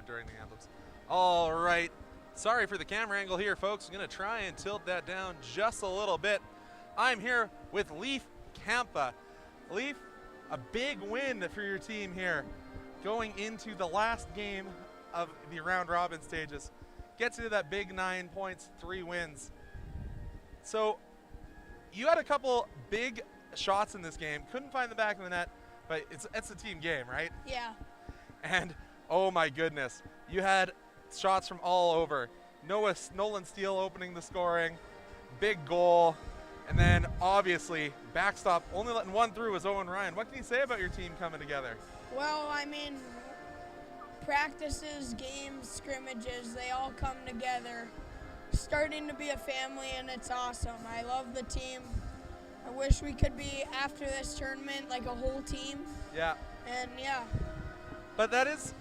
during the anthems. All right. Sorry for the camera angle here, folks. I'm going to try and tilt that down just a little bit. I'm here with Leaf Kampa. Leaf, a big win for your team here going into the last game of the round robin stages. Gets you to that big 9 points, 3 wins. So you had a couple big shots in this game. Couldn't find the back of the net, but it's a team game, right? Yeah. And oh my goodness, you had shots from all over. Nolan Steele opening the scoring, big goal, and then obviously backstop only letting one through was Owen Ryan. What can you say about your team coming together? Well, I mean, practices, games, scrimmages, they all come together. Starting to be a family, and it's awesome. I love the team. I wish we could be, after this tournament, like a whole team. Yeah. And yeah. But that is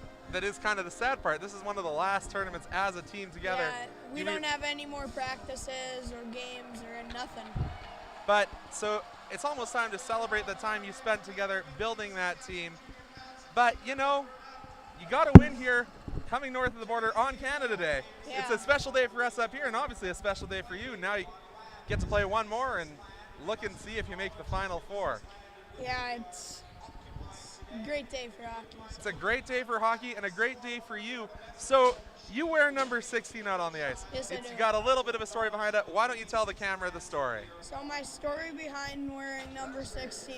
kind of the sad part. This is one of the last tournaments as a team together. Yeah, we don't have any more practices or games or nothing. But so it's almost time to celebrate the time you spent together building that team. But you know, you got to win here coming north of the border on Canada Day. Yeah. It's a special day for us up here and obviously a special day for you. Now you get to play one more and look and see if you make the Final Four. Yeah, it's a great day for hockey. It's a great day for hockey and a great day for you. So you wear number 16 out on the ice. Yes, I do. It's got a little bit of a story behind it. Why don't you tell the camera the story? So my story behind wearing number 16,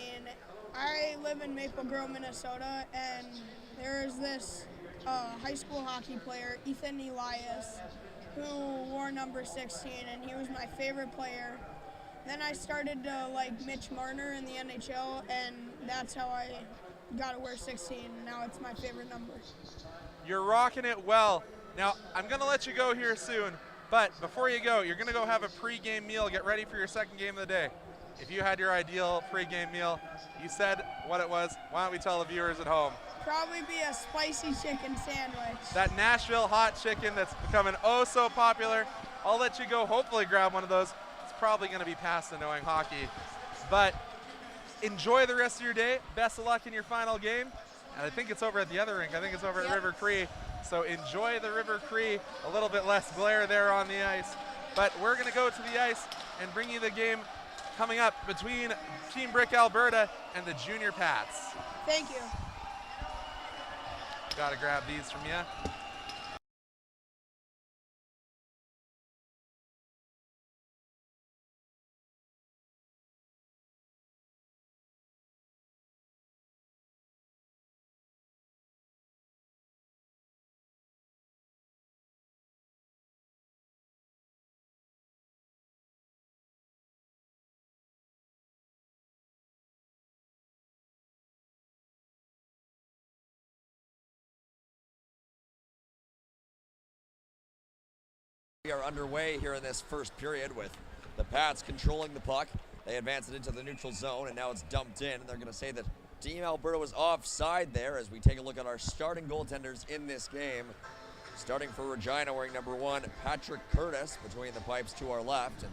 I live in Maple Grove, Minnesota, and there's this high school hockey player, Ethan Elias, who wore number 16, and he was my favorite player. Then I started to like Mitch Marner in the NHL, and that's how I got to wear 16. Now it's my favorite number. You're rocking it well. Now, I'm going to let you go here soon, but before you go, you're going to go have a pregame meal, get ready for your second game of the day. If you had your ideal pregame meal, you said what it was. Why don't we tell the viewers at home? Probably be a spicy chicken sandwich. That Nashville hot chicken that's becoming oh so popular. I'll let you go hopefully grab one of those. It's probably going to be past the knowing hockey. But enjoy the rest of your day. Best of luck in your final game. And I think it's over at the other rink. I think it's over at River Cree. So enjoy the River Cree. A little bit less glare there on the ice. But we're going to go to the ice and bring you the game coming up between Team Brick Alberta and the Junior Pats. Thank you. Got to grab these from you. We are underway here in this first period with the Pats controlling the puck. They advance it into the neutral zone, and now it's dumped in. They're going to say that Team Alberta was offside there as we take a look at our starting goaltenders in this game. Starting for Regina, wearing number 1, Patrick Curtis, between the pipes to our left. And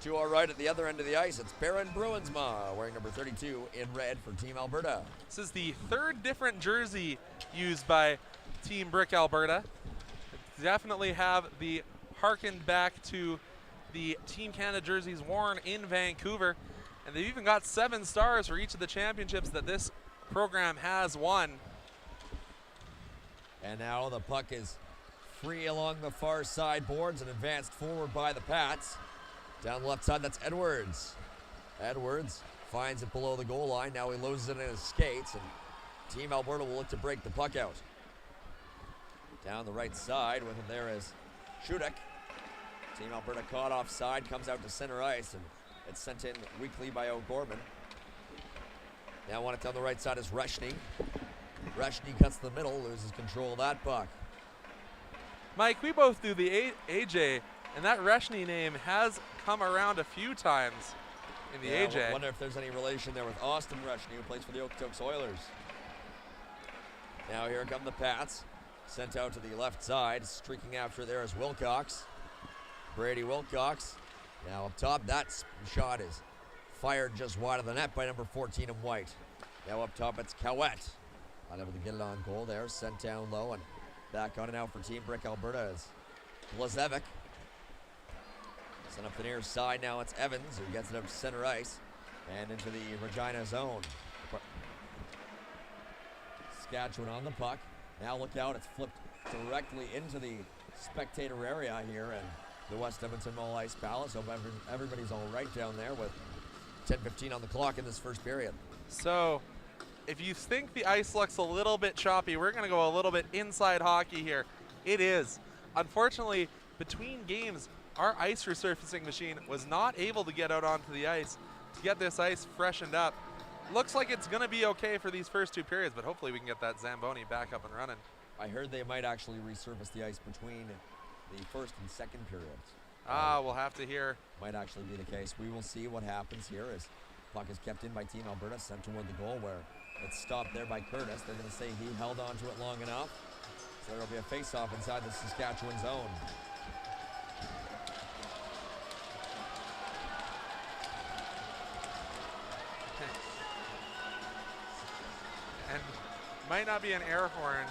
to our right at the other end of the ice, it's Baron Bruinsma, wearing number 32 in red for Team Alberta. This is the third different jersey used by Team Brick Alberta. Definitely have the harkened back to the Team Canada jerseys worn in Vancouver. And they've even got 7 stars for each of the championships that this program has won. And now the puck is free along the far side boards and advanced forward by the Pats. Down the left side, that's Edwards. Edwards finds it below the goal line. Now he loses it in his skates, and Team Alberta will look to break the puck out. Down the right side with him there is Shudak. Team Alberta caught offside, comes out to center ice, and it's sent in weakly by O'Gorman. Now on it down the right side is Reshny. Reshny cuts the middle, loses control of that puck. Mike, we both do the AJ, and that Reshny name has come around a few times in the AJ. I wonder if there's any relation there with Austin Reshny, who plays for the Okotoks Oilers. Now here come the Pats. Sent out to the left side, streaking after there is Wilcox. Brady Wilcox. Now up top, that shot is fired just wide of the net by number 14 in white. Now up top, it's Cowett. Unable to get it on goal there. Sent down low and back on and out for Team Brick Alberta is Blazevic. Sent up the near side now. It's Evans who gets it up to center ice and into the Regina zone. Saskatchewan on the puck. Now look out. It's flipped directly into the spectator area here in the West Edmonton Mall Ice Palace. Hope everybody's all right down there with 10:15 on the clock in this first period. So, if you think the ice looks a little bit choppy, we're going to go a little bit inside hockey here. It is. Unfortunately, between games, our ice resurfacing machine was not able to get out onto the ice to get this ice freshened up. Looks like it's going to be okay for these first two periods, but hopefully we can get that Zamboni back up and running. I heard they might actually resurface the ice between the first and second periods. We'll have to hear. Might actually be the case. We will see what happens here as puck is kept in by Team Alberta, sent toward the goal where it's stopped there by Curtis. They're going to say he held on to it long enough. So there will be a face-off inside the Saskatchewan zone. And might not be an air horn,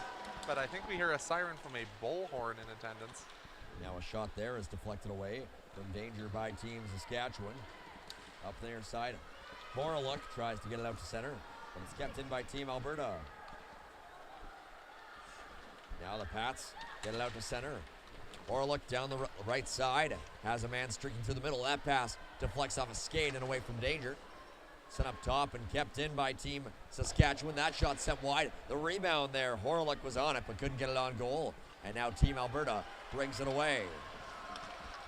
but I think we hear a siren from a bullhorn in attendance. Now a shot there is deflected away from danger by Team Saskatchewan. Up the near side, Boraluk tries to get it out to center, but it's kept in by Team Alberta. Now the Pats get it out to center. Boraluk down the right side, has a man streaking through the middle. That pass deflects off a skate and away from danger. Sent up top and kept in by Team Saskatchewan. That shot sent wide. The rebound there, Horlick was on it but couldn't get it on goal. And now Team Alberta brings it away.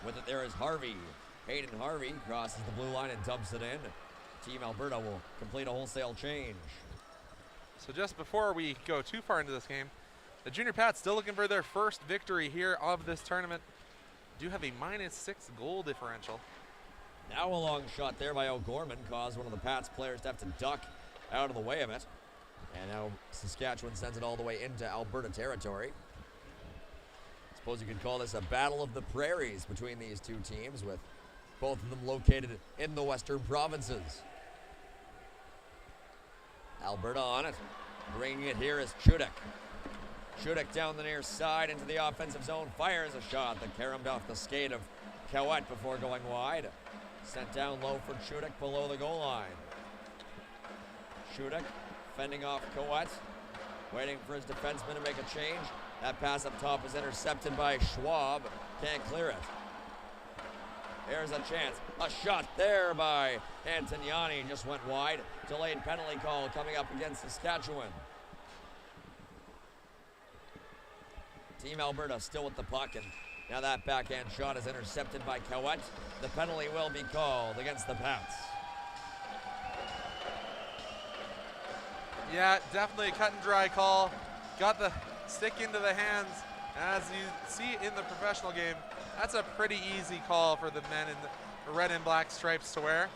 With it there is Harvey. Hayden Harvey crosses the blue line and dumps it in. Team Alberta will complete a wholesale change. So just before we go too far into this game, the Junior Pats still looking for their first victory here of this tournament. Do have a -6 goal differential. Now a long shot there by O'Gorman caused one of the Pats players to have to duck out of the way of it. And now Saskatchewan sends it all the way into Alberta territory. Suppose you could call this a battle of the prairies between these two teams, with both of them located in the western provinces. Alberta on it. Bringing it here is Chudek. Chudek down the near side into the offensive zone. Fires a shot that caromed off the skate of Kowet before going wide. Sent down low for Chudek below the goal line. Chudek fending off Kowet. Waiting for his defenseman to make a change. That pass up top is intercepted by Schwab. Can't clear it. There's a chance. A shot there by Antoniani. Just went wide. Delayed penalty call coming up against Saskatchewan. Team Alberta still with the puck, and now that backhand shot is intercepted by Kowet. The penalty will be called against the Pats. Yeah, definitely a cut and dry call. Got the stick into the hands. As you see in the professional game, that's a pretty easy call for the men in the red and black stripes to wear.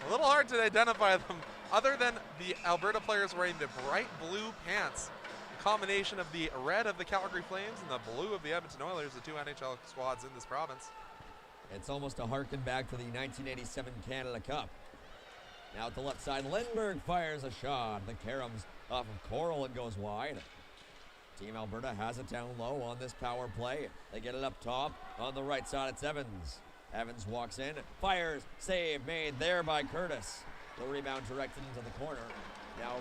A little hard to identify them other than the Alberta players wearing the bright blue pants. The combination of the red of the Calgary Flames and the blue of the Edmonton Oilers, the two NHL squads in this province. It's almost a harken back to the 1987 Canada Cup. Now at the left side, Lindbergh fires a shot. The caroms off of Coral and goes wide. Team Alberta has it down low on this power play. They get it up top. On the right side, it's Evans. Evans walks in, fires, save made there by Curtis. The rebound directed into the corner. Now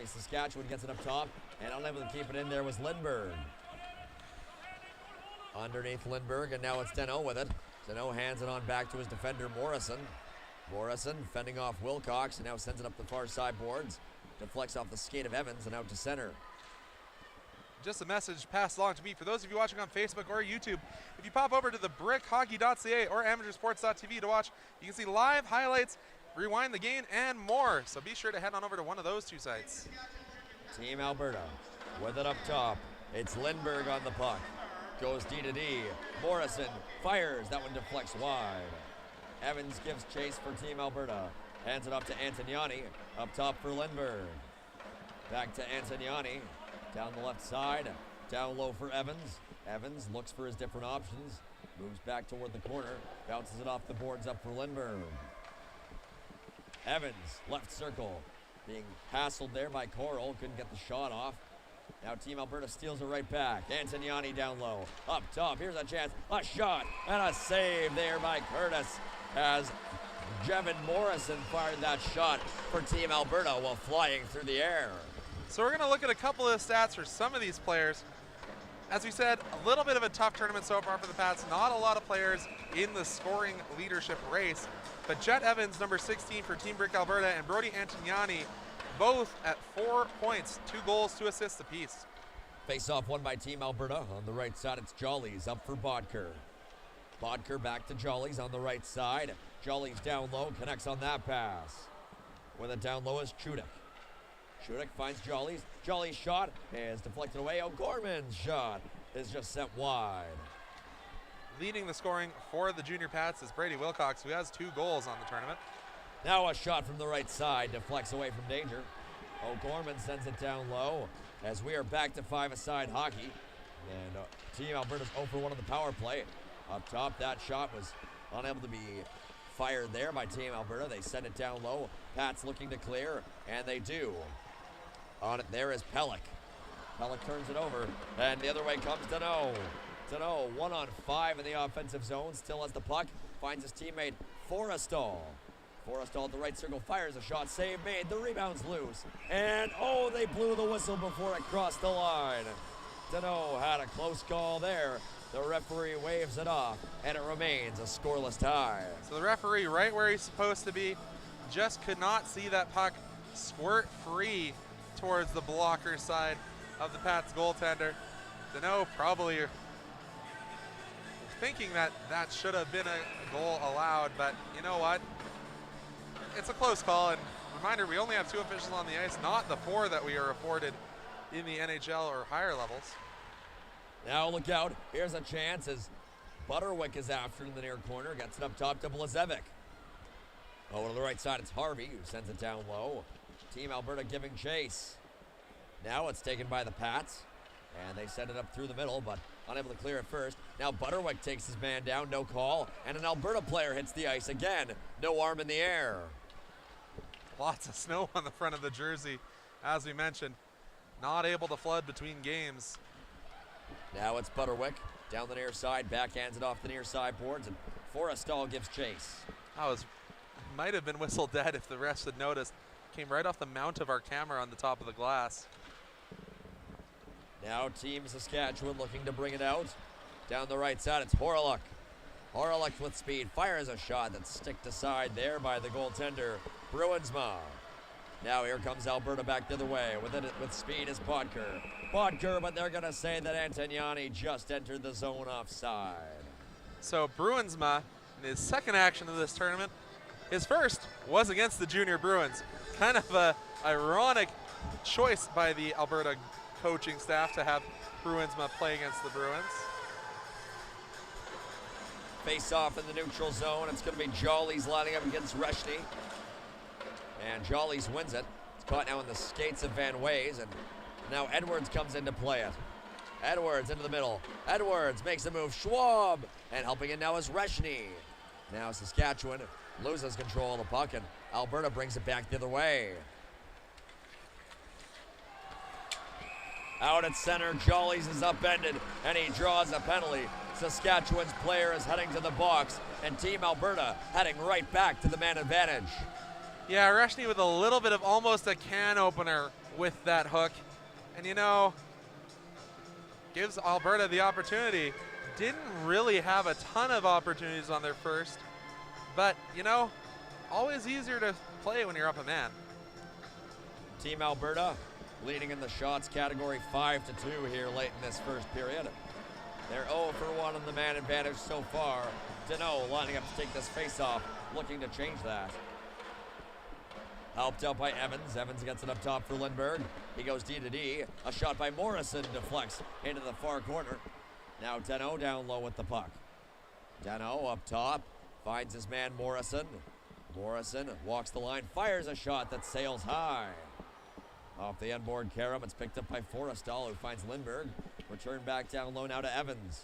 Saskatchewan gets it up top, and unable to keep it in there was Lindbergh. Underneath Lindbergh, and now it's Deno with it. Deno hands it on back to his defender, Morrison. Morrison fending off Wilcox, and now sends it up the far side boards. Deflects off the skate of Evans and out to center. Just a message passed along to me for those of you watching on Facebook or YouTube. If you pop over to the brickhockey.ca or amateursports.tv to watch, you can see live highlights, rewind the game, and more. So be sure to head on over to one of those two sites. Team Alberta with it up top. It's Lindbergh on the puck. Goes D to D. Morrison fires. That one deflects wide. Evans gives chase for Team Alberta. Hands it up to Antoniani. Up top for Lindbergh. Back to Antoniani. Down the left side. Down low for Evans. Evans looks for his different options. Moves back toward the corner. Bounces it off the boards up for Lindbergh. Evans, left circle. being hassled there by Coral. Couldn't get the shot off. Now Team Alberta steals it right back. Antoniani down low. Up top, here's a chance. A shot and a save there by Curtis as Jevin Morrison fired that shot for Team Alberta while flying through the air. So we're going to look at a couple of stats for some of these players. As we said, a little bit of a tough tournament so far for the Pats. Not a lot of players in the scoring leadership race. But Jet Evans, number 16 for Team Brick Alberta, and Brody Antoniani, both at 4 points, 2 goals, 2 assists apiece. Face-off won by Team Alberta. On the right side, it's Jollies up for Bodker. Bodker back to Jollies on the right side. Jollies down low, connects on that pass. With it down low is Chudek. Chudek finds Jollies. Jollies' shot is deflected away. O'Gorman's shot is just sent wide. Leading the scoring for the junior Pats is Brady Wilcox, who has 2 goals on the tournament. Now a shot from the right side deflects away from danger. O'Gorman sends it down low as we are back to 5-a-side hockey. And Team Alberta's 0 for 1 on the power play. Up top, that shot was unable to be fired there by Team Alberta. They send it down low. Pats looking to clear, and they do. On it there is Pellick. Pellick turns it over, and the other way comes Deneau. Deneau 1-on-5 in the offensive zone, still has the puck, finds his teammate Forrestal. Forrestal at the right circle, fires a shot, save made, the rebound's loose, and oh, they blew the whistle before it crossed the line. Deneau had a close call there. The referee waves it off, and it remains a scoreless tie. So the referee, right where he's supposed to be, just could not see that puck squirt free towards the blocker side of the Pats goaltender. Deneau probably thinking that that should have been a goal allowed, but you know what? It's a close call, and reminder, we only have 2 officials on the ice, not the 4 that we are afforded in the NHL or higher levels. Now look out, here's a chance as Butterwick is after in the near corner, gets it up top to Blazevic. Oh, to the right side, it's Harvey who sends it down low. Team Alberta giving chase. Now it's taken by the Pats, and they send it up through the middle, but unable to clear it first. Now Butterwick takes his man down, no call, and an Alberta player hits the ice again. No arm in the air. Lots of snow on the front of the jersey, as we mentioned. Not able to flood between games. Now it's Butterwick down the near side, backhands it off the near side boards, and Forrestal gives chase. That might have been whistled dead if the refs had noticed. Came right off the mount of our camera on the top of the glass. Now Team Saskatchewan looking to bring it out. Down the right side, it's Horlock. Horlock with speed, fires a shot that's sticked aside there by the goaltender, Bruinsma. Now here comes Alberta back the other way. With speed is Bodker. Bodker, but they're going to say that Antoniani just entered the zone offside. So Bruinsma, in his second action of this tournament, his first was against the Junior Bruins. Kind of a ironic choice by the Alberta coaching staff to have Bruinsma play against the Bruins. Face off in the neutral zone. It's going to be Jollies lining up against Reshny. And Jollies wins it. It's caught now in the skates of Van Ways, and now Edwards comes in to play it. Edwards into the middle. Edwards makes a move. Schwab, and helping in now is Reshny. Now Saskatchewan loses control of the puck, and Alberta brings it back the other way. Out at center, Jollies is upended, and he draws a penalty. Saskatchewan's player is heading to the box, and Team Alberta heading right back to the man advantage. Yeah, Reshny with a little bit of almost a can opener with that hook. And you know, gives Alberta the opportunity. Didn't really have a ton of opportunities on their first, but you know, always easier to play when you're up a man. Team Alberta leading in the shots category 5-2 here late in this first period. They're 0 for 1 on the man advantage so far. Deneau lining up to take this face-off, looking to change that. Helped out by Evans. Evans gets it up top for Lindbergh. He goes D to D. A shot by Morrison deflects into the far corner. Now Deneau down low with the puck. Deneau up top, finds his man Morrison. Morrison walks the line, fires a shot that sails high. Off the inboard carom, it's picked up by Forrestal, who finds Lindbergh. Return back down low now to Evans.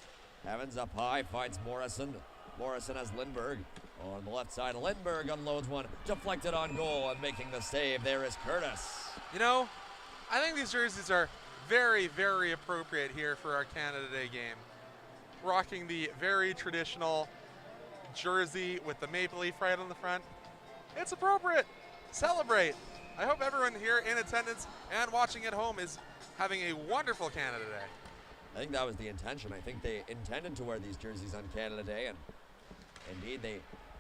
Evans up high, finds Morrison. Morrison has Lindbergh. On the left side, Lindbergh unloads one, deflected on goal, and making the save there is Curtis. You know, I think these jerseys are very, very appropriate here for our Canada Day game. Rocking the very traditional jersey with the maple leaf right on the front. It's appropriate. Celebrate. I hope everyone here in attendance and watching at home is having a wonderful Canada Day. I think that was the intention. I think they intended to wear these jerseys on Canada Day, and indeed they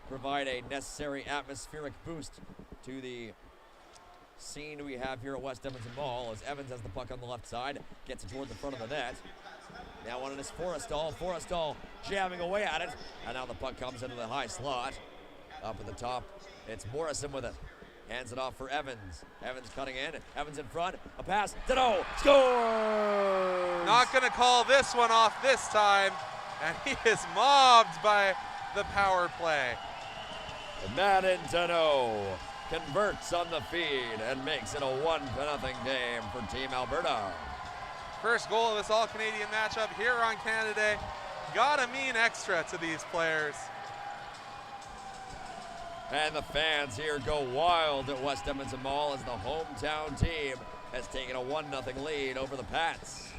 provide a necessary atmospheric boost to the scene we have here at West Edmonton Mall as Evans has the puck on the left side, gets it toward the front of the net. Now on it is Forrestal. Forrestal jamming away at it, and now the puck comes into the high slot. Up at the top, it's Morrison with it. Hands it off for Evans. Evans cutting in. Evans in front. A pass. Dano scores! Not going to call this one off this time, and he is mobbed by the power play. Madden Dano converts on the feed and makes it a 1-0 game for Team Alberta. First goal of this all-Canadian matchup here on Canada Day. Gotta mean extra to these players. And the fans here go wild at West Edmonton Mall as the hometown team has taken a 1-0 lead over the Pats.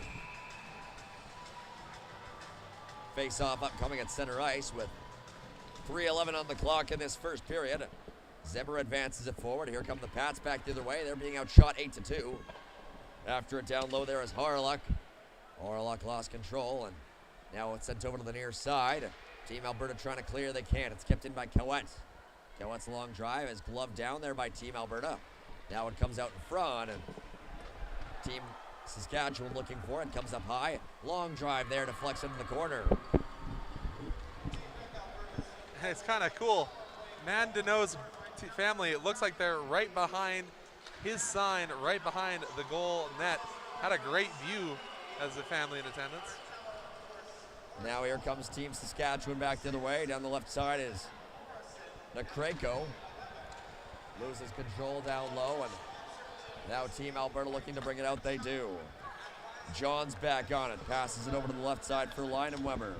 Face-off upcoming at center ice with 3:11 on the clock in this first period. Zimmer advances it forward. Here come the Pats back the other way. They're being outshot 8-2. After it down low there is Harlock. Harlock lost control, and now it's sent over to the near side. Team Alberta trying to clear. They can't. It's kept in by Cowett. Cowett's long drive is gloved down there by Team Alberta. Now it comes out in front, and Team Saskatchewan looking for it. Comes up high. Long drive there, deflects into the corner. It's kind of cool. Mandano's family, it looks like they're right behind his sign, right behind the goal net. Had a great view as a family in attendance. Now here comes Team Saskatchewan back the other way. Down the left side is Nakreko. Loses control down low, and now Team Alberta looking to bring it out. They do. John's back on it. Passes it over to the left side for Lynham Weber.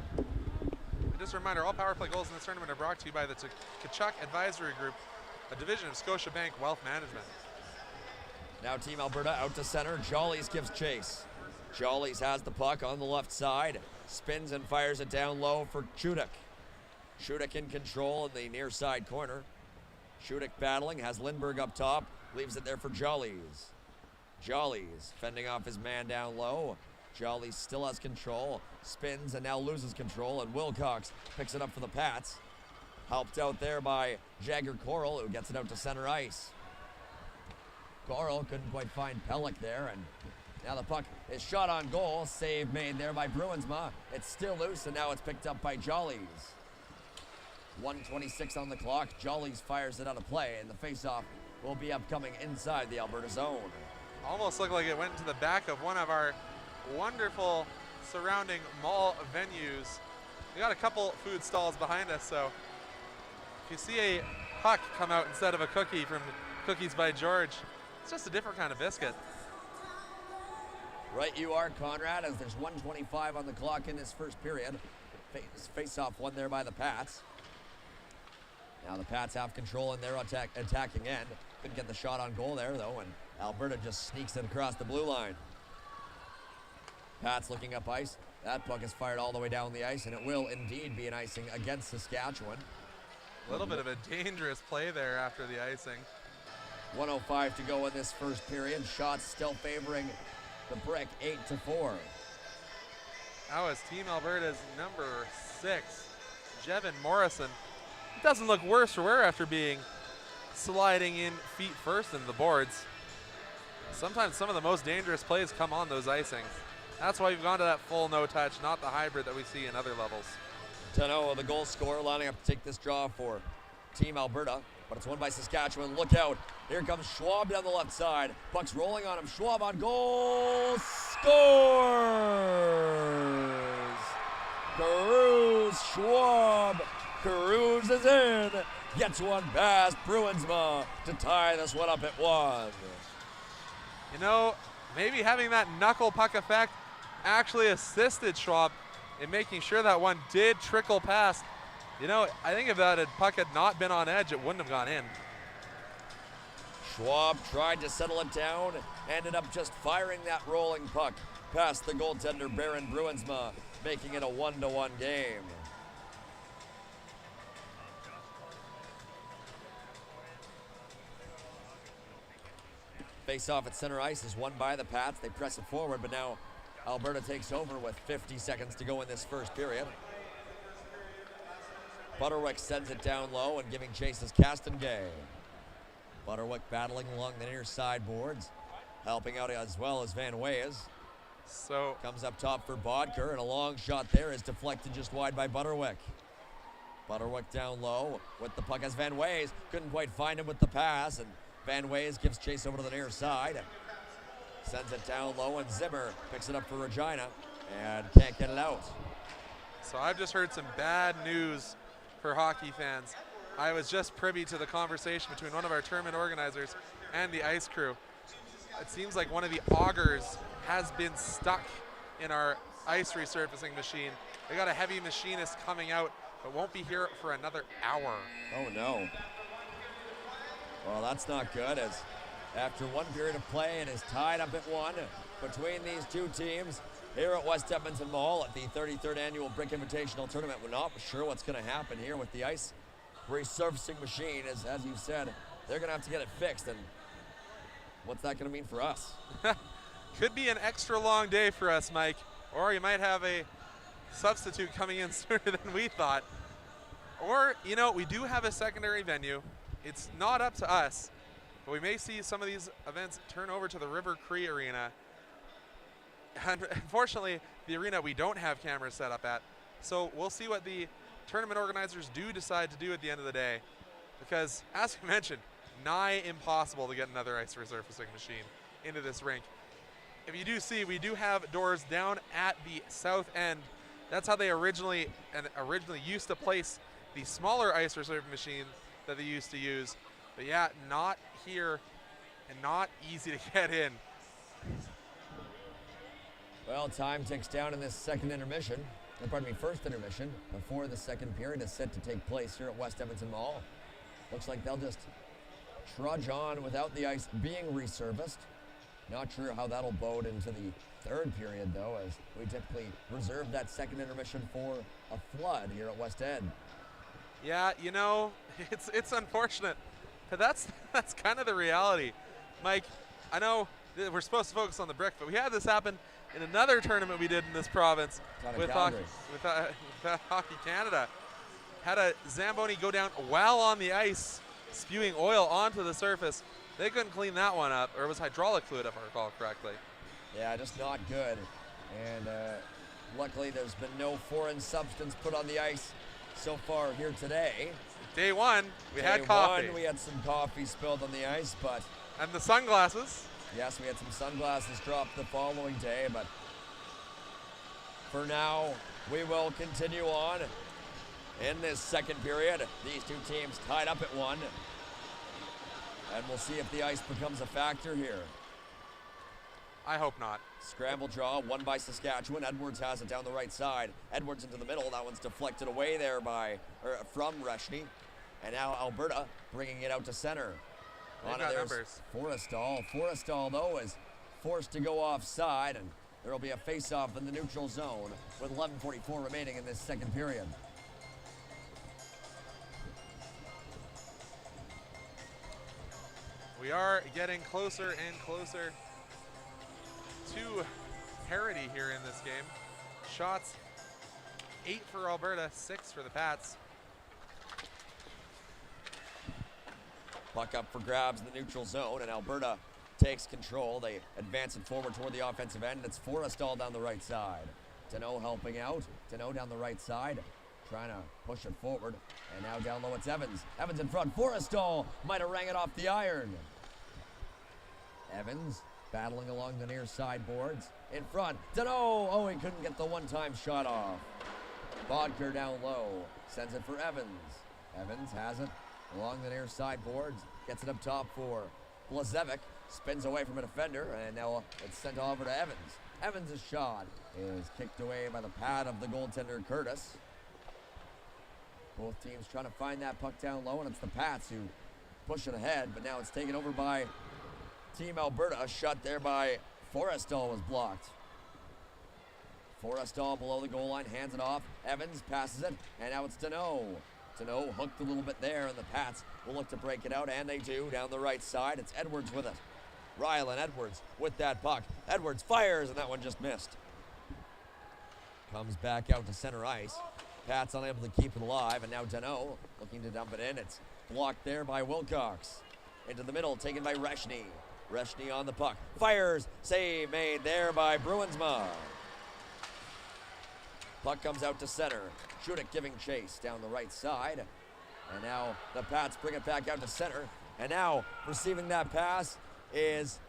Just a reminder, all power play goals in this tournament are brought to you by the Tkachuk Advisory Group, a division of Scotiabank Wealth Management. Now Team Alberta out to center. Jollies gives chase. Jollies has the puck on the left side. Spins and fires it down low for Chuduk. Chuduk in control in the near side corner. Chuduk battling, has Lindbergh up top. Leaves it there for Jollies. Jollies fending off his man down low. Jollies still has control. Spins and now loses control, and Wilcox picks it up for the Pats. Helped out there by Jagger Coral, who gets it out to center ice. Coral couldn't quite find Pellick there, and now the puck is shot on goal. Save made there by Bruinsma. It's still loose, and now it's picked up by Jollies. 1:26 on the clock. Jollies fires it out of play, and the faceoff will be upcoming inside the Alberta zone. Almost looked like it went into the back of one of our wonderful surrounding mall venues. We got a couple food stalls behind us, so if you see a puck come out instead of a cookie from Cookies by George, it's just a different kind of biscuit. Right you are, Conrad, as there's 1:25 on the clock in this first period. Face-off won there by the Pats. Now the Pats have control in their attacking end. Couldn't get the shot on goal there, though, and Alberta just sneaks it across the blue line. Pats looking up ice. That puck is fired all the way down the ice, and it will indeed be an icing against Saskatchewan. A little bit of a dangerous play there after the icing. 1:05 to go in this first period. Shots still favoring the Brick, 8-4. That was Team Alberta's number 6, Jevin Morrison. It doesn't look worse for wear after being sliding in feet first into the boards. Sometimes some of the most dangerous plays come on those icings. That's why we've gone to that full no touch, not the hybrid that we see in other levels. Tano, the goal scorer, lining up to take this draw for Team Alberta, but it's won by Saskatchewan. Look out. Here comes Schwab down the left side. Puck's rolling on him. Schwab on goal. Scores! Carews, Schwab. Carews is in. Gets one past Bruinsma to tie this one up at 1. You know, maybe having that knuckle puck effect actually assisted Schwab in making sure that one did trickle past You know, I think if that puck had not been on edge, it wouldn't have gone in. Schwab tried to settle it down, ended up just firing that rolling puck past the goaltender Baron Bruinsma, making it a 1-1 game. Face off at center ice is won by the Pats. They press it forward, but now Alberta takes over with 50 seconds to go in this first period. Butterwick sends it down low, and giving chase is Castengay. Butterwick battling along the near side boards, helping out as well as Van Wees. So Comes up top for Bodker, and a long shot there is deflected just wide by Butterwick. Butterwick down low with the puck as Van Wees couldn't quite find him with the pass, and Van Wees gives chase over to the near side. Sends it down low, and Zimmer picks it up for Regina and can't get it out. So I've just heard some bad news for hockey fans. I was just privy to the conversation between one of our tournament organizers and the ice crew. It seems like one of the augers has been stuck in our ice resurfacing machine. They got a heavy machinist coming out, but won't be here for another hour. Oh no. Well, that's not good, as after one period of play, it is tied up at 1 between these two teams here at West Edmonton Mall at the 33rd Annual Brick Invitational Tournament. We're not sure what's going to happen here with the ice resurfacing machine. As you said, they're going to have to get it fixed, and what's that going to mean for us? Could be an extra long day for us, Mike, or you might have a substitute coming in sooner than we thought. Or, you know, we do have a secondary venue. It's not up to us, but we may see some of these events turn over to the River Cree Arena. And unfortunately, the arena we don't have cameras set up at. So we'll see what the tournament organizers do decide to do at the end of the day. Because, as we mentioned, nigh impossible to get another ice resurfacing machine into this rink. If you do see, we do have doors down at the south end. That's how they originally used to place the smaller ice resurfacing machine that they used to use. But yeah, not here and not easy to get in. Well, time ticks down in this first intermission before the second period is set to take place here at West Edmonton Mall. Looks like they'll just trudge on without the ice being resurfaced. Not sure how that'll bode into the third period, though, as we typically reserve that second intermission for a flood here at West Ed. Yeah, you know, it's unfortunate, but that's kind of the reality. Mike, I know that we're supposed to focus on the brick, but we had this happen in another tournament we did in this province with Hockey Canada. Had a Zamboni go down while on the ice, spewing oil onto the surface. They couldn't clean that one up, or it was hydraulic fluid if I recall correctly. Yeah, just not good. And luckily there's been no foreign substance put on the ice so far here today. Day one, we had coffee. We had some coffee spilled on the ice, but... And the sunglasses. Yes, we had some sunglasses dropped the following day, but for now, we will continue on in this second period. These two teams tied up at 1, and we'll see if the ice becomes a factor here. I hope not. Scramble draw, won by Saskatchewan. Edwards has it down the right side. Edwards into the middle. That one's deflected away there from Reshny. And now Alberta bringing it out to center. They've got numbers. Forrestal. Forrestal, though, is forced to go offside, and there will be a face-off in the neutral zone with 11:44 remaining in this second period. We are getting closer and closer to parity here in this game. Shots 8 for Alberta, 6 for the Pats. Puck up for grabs in the neutral zone, and Alberta takes control. They advance it forward toward the offensive end. It's Forrestal down the right side. Deneau helping out. Deneau down the right side, trying to push it forward. And now down low, it's Evans. Evans in front. Forrestal might have rang it off the iron. Evans battling along the near side boards. In front, Deneau. Oh, he couldn't get the one-time shot off. Bodker down low, sends it for Evans. Evans has it along the near side boards, gets it up top for Blazevic, spins away from a defender, and now it's sent over to Evans. Evans' shot is kicked away by the pad of the goaltender Curtis. Both teams trying to find that puck down low, and it's the Pats who push it ahead, but now it's taken over by Team Alberta. A shot there by Forrestal was blocked. Forrestal below the goal line, hands it off. Evans passes it, and now it's Deneau. Deneau hooked a little bit there, and the Pats will look to break it out, and they do. Down the right side, it's Edwards with it. Rylan Edwards with that puck. Edwards fires, and that one just missed. Comes back out to center ice. Pats unable to keep it alive, and now Deneau looking to dump it in. It's blocked there by Wilcox. Into the middle, taken by Reshny. Reshny on the puck. Fires, save made there by Bruinsma. Puck comes out to center. Shudik giving chase down the right side. And now the Pats bring it back out to center. And now receiving that pass is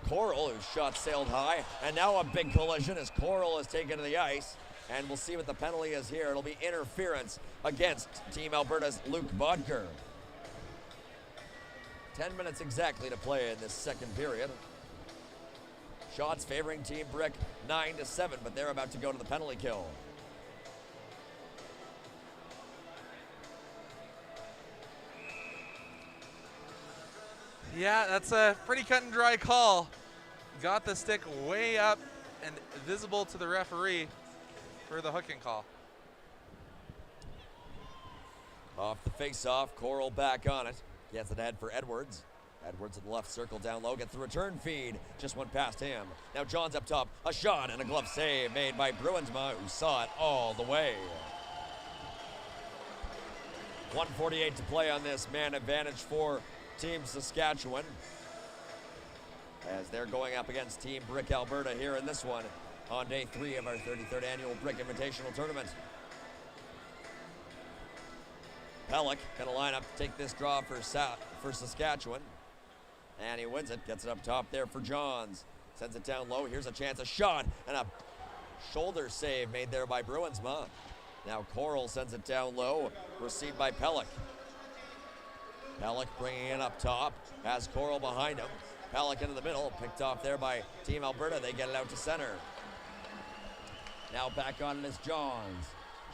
Coral, whose shot sailed high. And now a big collision as Coral is taken to the ice. And we'll see what the penalty is here. It'll be interference against Team Alberta's Luke Bodker. 10 minutes exactly to play in this second period. Shots favoring Team Brick 9-7, but they're about to go to the penalty kill. Yeah, that's a pretty cut and dry call. Got the stick way up and visible to the referee for the hooking call. Off the face-off, Coral back on it. Gets it ahead for Edwards. Edwards in the left circle down low, gets the return feed. Just went past him. Now John's up top. A shot and a glove save made by Bruinsma, who saw it all the way. 1:48 to play on this. Man advantage for Team Saskatchewan, as they're going up against Team Brick Alberta here in this one on day 3 of our 33rd annual Brick Invitational Tournament. Pellick gonna line up to take this draw for Saskatchewan. And he wins it, gets it up top there for Johns. Sends it down low, here's a chance, a shot, and a shoulder save made there by Bruinsma. Now Coral sends it down low, received by Pellick. Pellick bringing it up top, has Coral behind him. Pellick into the middle, picked off there by Team Alberta. They get it out to center. Now back on it is Johns.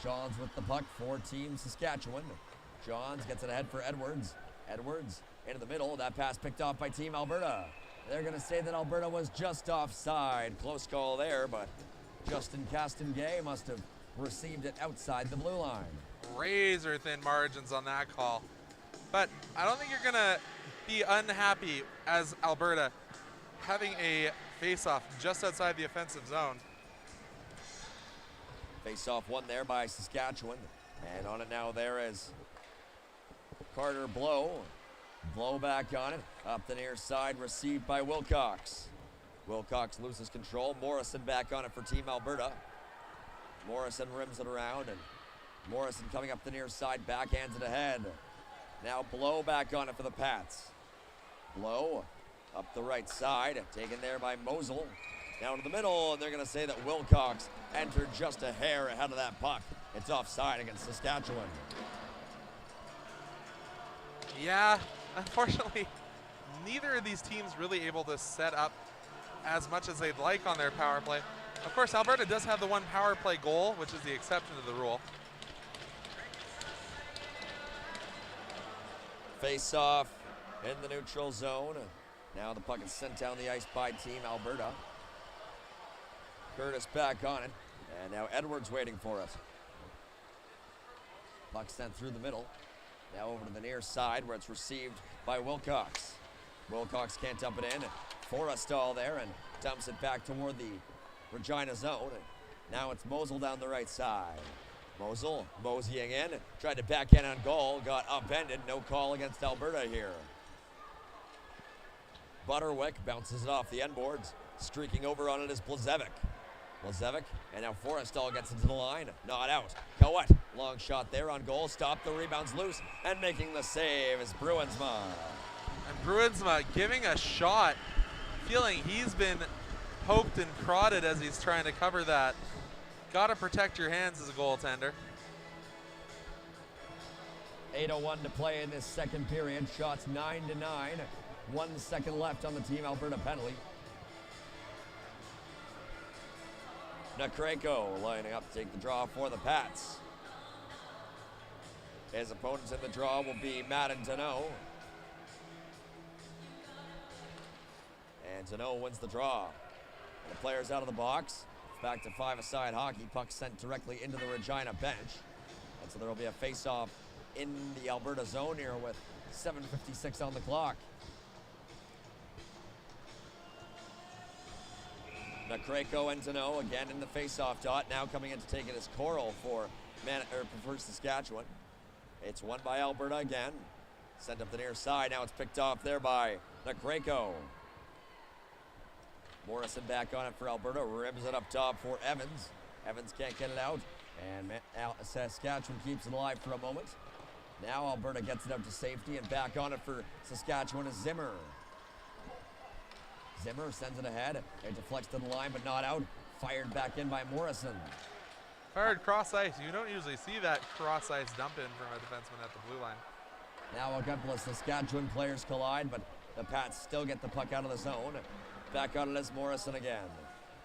Johns with the puck for Team Saskatchewan. Johns gets it ahead for Edwards. Edwards into the middle. That pass picked off by Team Alberta. They're going to say that Alberta was just offside. Close call there, but Justin Castonguay must have received it outside the blue line. Razor thin margins on that call. But I don't think you're going to be unhappy as Alberta having a face-off just outside the offensive zone. Face-off won there by Saskatchewan. And on it now there is Carter Blow. Blow back on it. Up the near side, received by Wilcox. Wilcox loses control. Morrison back on it for Team Alberta. Morrison rims it around, and Morrison coming up the near side, backhands it ahead. Now Blow back on it for the Pats. Blow up the right side, taken there by Mosel. Down to the middle, and they're going to say that Wilcox entered just a hair ahead of that puck. It's offside against Saskatchewan. Yeah, unfortunately, neither of these teams really able to set up as much as they'd like on their power play. Of course, Alberta does have the one power play goal, which is the exception to the rule. Face off in the neutral zone. Now the puck is sent down the ice by Team Alberta. Curtis back on it. And now Edwards waiting for it. Puck sent through the middle. Now over to the near side where it's received by Wilcox. Wilcox can't dump it in. Forrestal there and dumps it back toward the Regina zone. Now it's Mosel down the right side. Mosel moseying in, tried to backhand on goal, got upended. No call against Alberta here. Butterwick bounces it off the end boards. Streaking over on it is Blazevic. Blazevic, and now Forrestal gets into the line. Not out. Coet, long shot there on goal. Stop, the rebound's loose, and making the save is Bruinsma. And Bruinsma giving a shot, feeling he's been poked and prodded as he's trying to cover that. Got to protect your hands as a goaltender. 8:01 to play in this second period. Shots 9-9. 1 second left on the Team Alberta penalty. Nakrenko lining up to take the draw for the Pats. His opponents in the draw will be Matt and Tano. And Tano wins the draw. And the players out of the box. Back to five-a-side hockey. Puck sent directly into the Regina bench. And so there will be a face-off in the Alberta zone here with 7:56 on the clock. Nakreko and Tano again in the face-off dot. Now coming in to take it is Coral for Saskatchewan. It's won by Alberta again. Sent up the near side. Now it's picked off there by Nakreko. Morrison back on it for Alberta. Rims it up top for Evans. Evans can't get it out. And Saskatchewan keeps it alive for a moment. Now Alberta gets it up to safety, and back on it for Saskatchewan is Zimmer. Zimmer sends it ahead. It deflects to the line, but not out. Fired back in by Morrison. Fired cross ice. You don't usually see that cross ice dump in from a defenseman at the blue line. Now a couple of Saskatchewan players collide, but the Pats still get the puck out of the zone. Back on it is Morrison again.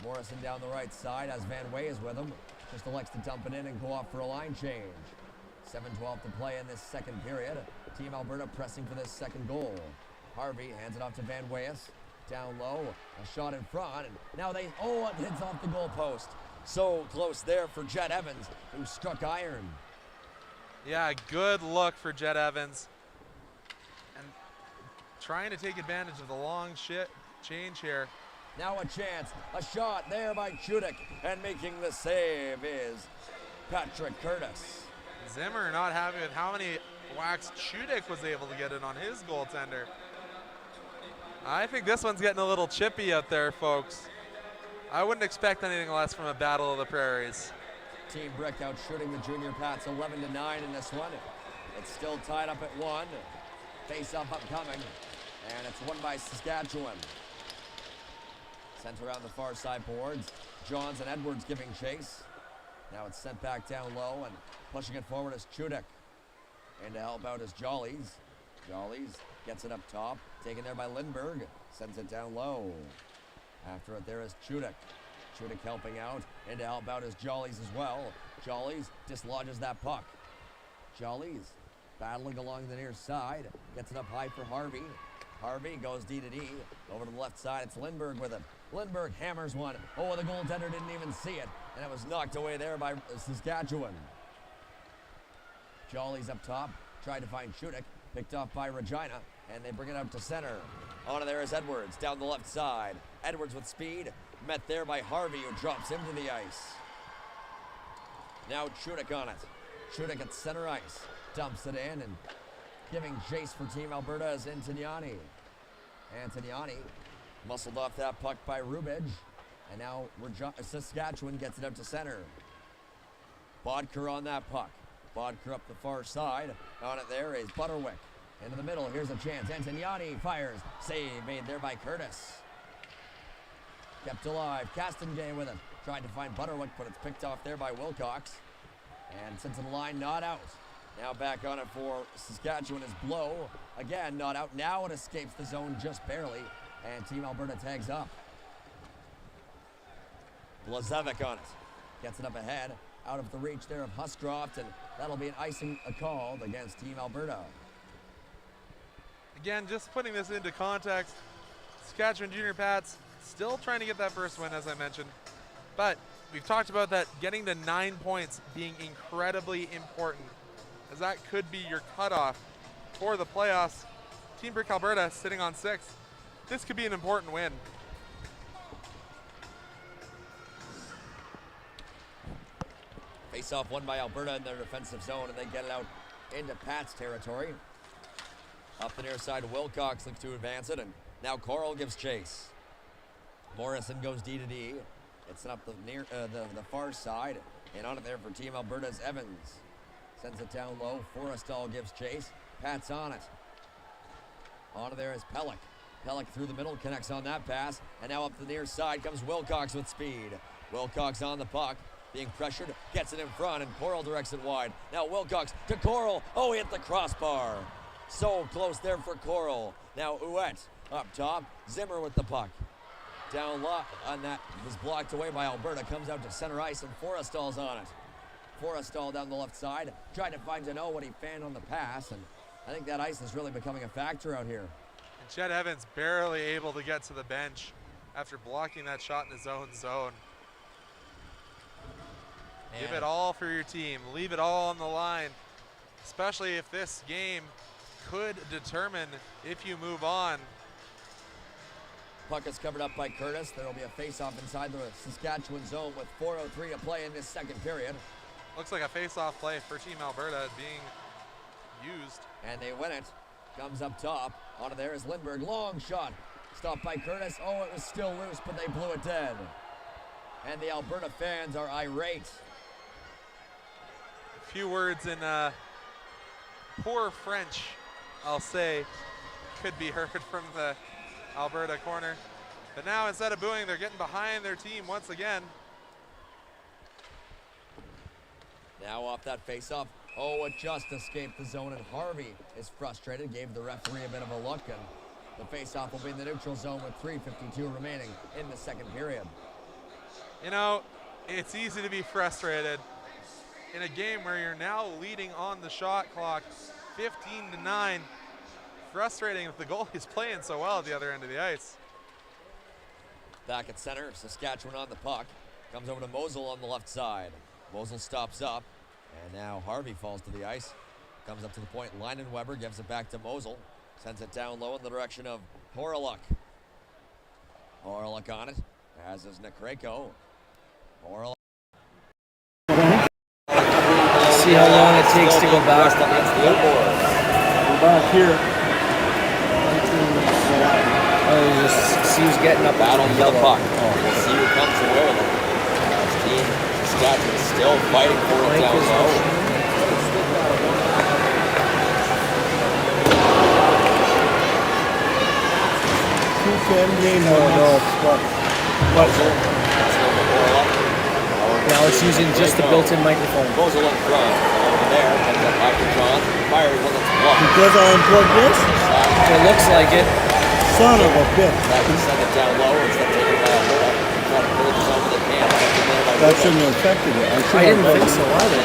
Morrison down the right side as Van Way is with him. Just elects to dump it in and go off for a line change. 7:12 to play in this second period. Team Alberta pressing for this second goal. Harvey hands it off to Van Weyes. Down low, a shot in front, and now it hits off the goalpost. So close there for Jet Evans, who struck iron. Yeah, good look for Jet Evans. And trying to take advantage of the long change here. Now a chance, a shot there by Chudik, and making the save is Patrick Curtis. Zimmer not happy with how many whacks Chudik was able to get in on his goaltender. I think this one's getting a little chippy out there, folks. I wouldn't expect anything less from a Battle of the Prairies. Team Brick out shooting the Junior Pats 11-9 in this one. It's still tied up at 1. Face-off upcoming, and it's won by Saskatchewan. Sent around the far side boards. Johns and Edwards giving chase. Now it's sent back down low, and pushing it forward is Chudik. And to help out is Jollies. Jollies gets it up top, taken there by Lindbergh. Sends it down low. After it there is Chudik. Chudik helping out, and to help out is Jollies as well. Jollies dislodges that puck. Jollies battling along the near side. Gets it up high for Harvey. Harvey goes D to D. Over to the left side, it's Lindbergh with it. Lindbergh hammers one. Oh, the goaltender didn't even see it, and it was knocked away there by Saskatchewan. Jollies up top, tried to find Chudik. Picked off by Regina, and they bring it out to center. On there is Edwards, down the left side. Edwards with speed, met there by Harvey, who drops him to the ice. Now Chudik on it. Chudik at center ice, dumps it in, and giving chase for Team Alberta is Antoniani. Antoniani muscled off that puck by Rubich, and now Saskatchewan gets it up to center. Bodker on that puck. Bodker up the far side. On it there is Butterwick. Into the middle, here's a chance. Antoniani fires. Save made there by Curtis. Kept alive. Castengay with it. Tried to find Butterwick, but it's picked off there by Wilcox. And sent to the line, not out. Now back on it for Saskatchewan is Blow. Again, not out. Now it escapes the zone just barely. And Team Alberta tags up. Blazevic on it. Gets it up ahead. Out of the reach there of Huscroft, and that'll be an icing called against Team Alberta. Again, just putting this into context, Saskatchewan Junior Pats still trying to get that first win, as I mentioned. But we've talked about that getting to 9 points being incredibly important, as that could be your cutoff for the playoffs. Team Brick Alberta sitting on 6. This could be an important win. Face-off won by Alberta in their defensive zone, and they get it out into Pats territory. Up the near side, Wilcox looks to advance it, and now Coral gives chase. Morrison goes D to D. It's up the far side, and on it there for Team Alberta's Evans. Sends it down low. Forrestal gives chase. Pats on it. On there is Pellick. Pellick through the middle, connects on that pass, and now up the near side comes Wilcox with speed. Wilcox on the puck. Being pressured, gets it in front, and Coral directs it wide. Now Wilcox to Coral. Oh, he hit the crossbar. So close there for Coral. Now Ouette up top. Zimmer with the puck. Down low, and that was blocked away by Alberta. Comes out to center ice, and Forrestal's on it. Forrestal down the left side, trying to find Deneau when he fanned on the pass, and I think that ice is really becoming a factor out here. And Chet Evans barely able to get to the bench after blocking that shot in his own zone. Give it all for your team. Leave it all on the line, especially if this game could determine if you move on. Puck is covered up by Curtis. There will be a face-off inside the Saskatchewan zone with 4:03 to play in this second period. Looks like a face-off play for Team Alberta being used. And they win it. Comes up top. Out of there is Lindbergh. Long shot. Stopped by Curtis. Oh, it was still loose, but they blew it dead. And the Alberta fans are irate. A few words in poor French, I'll say, could be heard from the Alberta corner. But now instead of booing, they're getting behind their team once again. Now off that face-off. Oh, it just escaped the zone, and Harvey is frustrated. Gave the referee a bit of a look, and the face-off will be in the neutral zone with 3:52 remaining in the second period. You know, it's easy to be frustrated in a game where you're now leading on the shot clock 15-9. Frustrating if the goalie's playing so well at the other end of the ice. Back at center, Saskatchewan on the puck. Comes over to Mosel on the left side. Mosel stops up, and now Harvey falls to the ice. Comes up to the point, Weber gives it back to Mosel. Sends it down low in the direction of Horaluk. Horaluk on it, as is Nekreko. Horaluk. See how long it takes to go back. We're back here. Oh, just see who's getting up. Battle for the puck. We'll see who comes away with it. This team, Saskatchewan, still fighting for it down low. Now it's using just the built-in microphone. Mosel in front. Over there, comes up by John. Fires one that's blocked. Because I unplugged this? It looks like it. Son of a bitch. That can send it down low instead of taking it by Alberta. Try to pull it zone with the can. That shouldn't have affected it. I didn't think so either.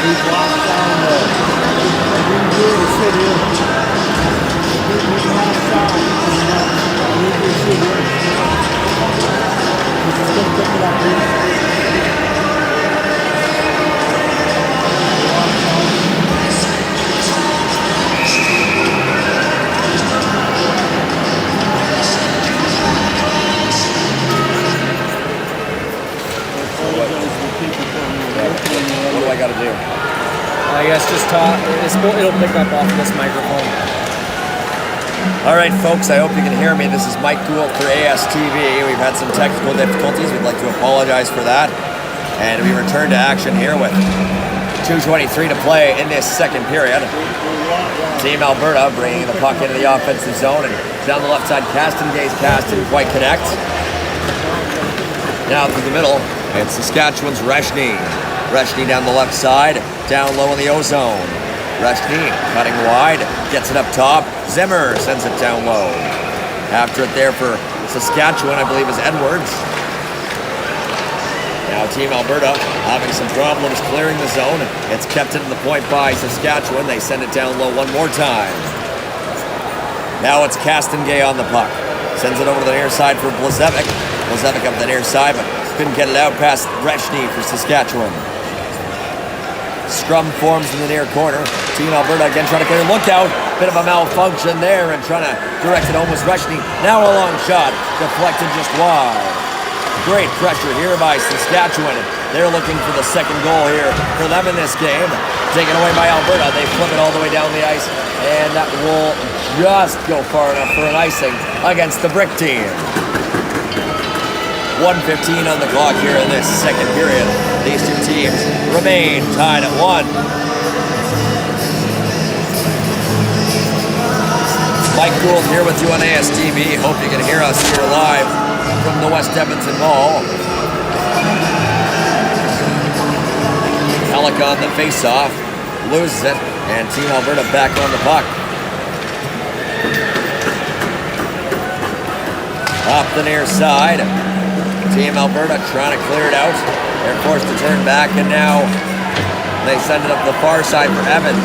He blocked down the... I didn't do it to sit in. He blocked down. I need to sit in. He's just going to pick it up here. What do I got to do? I guess just talk. It'll pick up off this microphone. All right, folks, I hope you can hear me. This is Mike Gould for ASTV. We've had some technical difficulties. We'd like to apologize for that. And we return to action here with 2:23 to play in this second period. Team Alberta bringing the puck into the offensive zone, and down the left side, Castengay's pass didn't quite connect. Now through the middle, it's Saskatchewan's Reshny. Reshny down the left side, down low in the O-zone. Reshny cutting wide, gets it up top. Zimmer sends it down low. After it there for Saskatchewan, I believe, is Edwards. Now Team Alberta having some problems clearing the zone. It's kept into the point by Saskatchewan. They send it down low one more time. Now it's Castengay on the puck. Sends it over to the near side for Blazevic. Blazevic up the near side, but couldn't get it out past Reshny for Saskatchewan. Scrum forms in the near corner. Team Alberta again trying to clear. Look out. Bit of a malfunction there and trying to direct it home was Reshny. Now a long shot. Deflected just wide. Great pressure here by Saskatchewan. They're looking for the second goal here for them in this game. Taken away by Alberta. They flip it all the way down the ice. And that will just go far enough for an icing against the Brick team. 1:15 on the clock here in this second period. These two teams remain tied at 1. Mike Gould here with you on ASTV. Hope you can hear us here live from the West Edmonton Mall. Pellick on the face-off, loses it, and Team Alberta back on the puck. Off the near side. Team Alberta trying to clear it out. They're forced to turn back, and now they send it up the far side for Evans.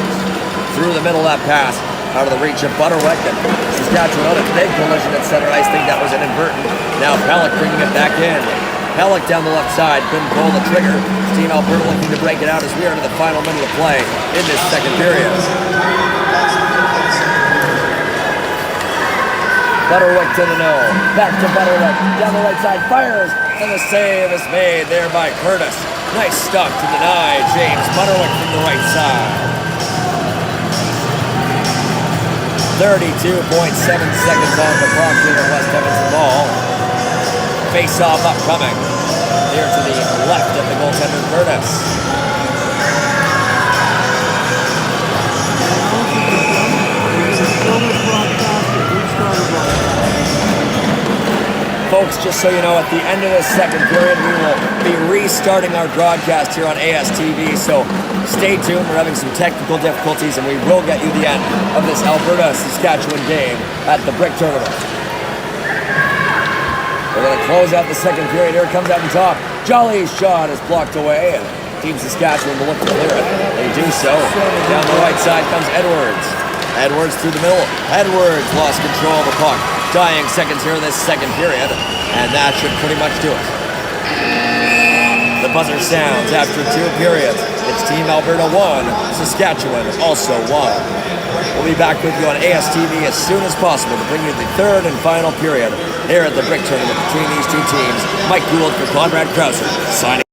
Through the middle of that pass, out of the reach of Butterwick, and Saskatchewan out a big collision at center ice. Think that was inadvertent. Now Pellick bringing it back in. Pellick down the left side, couldn't pull the trigger. Team Alberta looking to break it out as we are into the final minute of play in this second period. Butterwick to the no. Back to Butterwick. Down the right side, fires, and the save is made there by Curtis. Nice stop to deny James Butterwick from the right side. 32.7 seconds on the clock here at West Edmonton ball. Face-off upcoming. Here to the left of the goaltender, Curtis. Folks, just so you know, at the end of this second period, we will be restarting our broadcast here on ASTV, so stay tuned. We're having some technical difficulties, and we will get you the end of this Alberta-Saskatchewan game at the Brick Tournament. We're going to close out the second period. Here it comes out on top. Jolly's shot is blocked away, and Team Saskatchewan will look to clear it. They do so. Down the right side comes Edwards. Edwards through the middle. Edwards lost control of the puck. Dying seconds here in this second period, and that should pretty much do it. The buzzer sounds after 2 periods. It's Team Alberta 1, Saskatchewan also 1. We'll be back with you on ASTV as soon as possible to bring you the third and final period here at the Brick Tournament between these two teams. Mike Gould for Conrad Krauser, signing.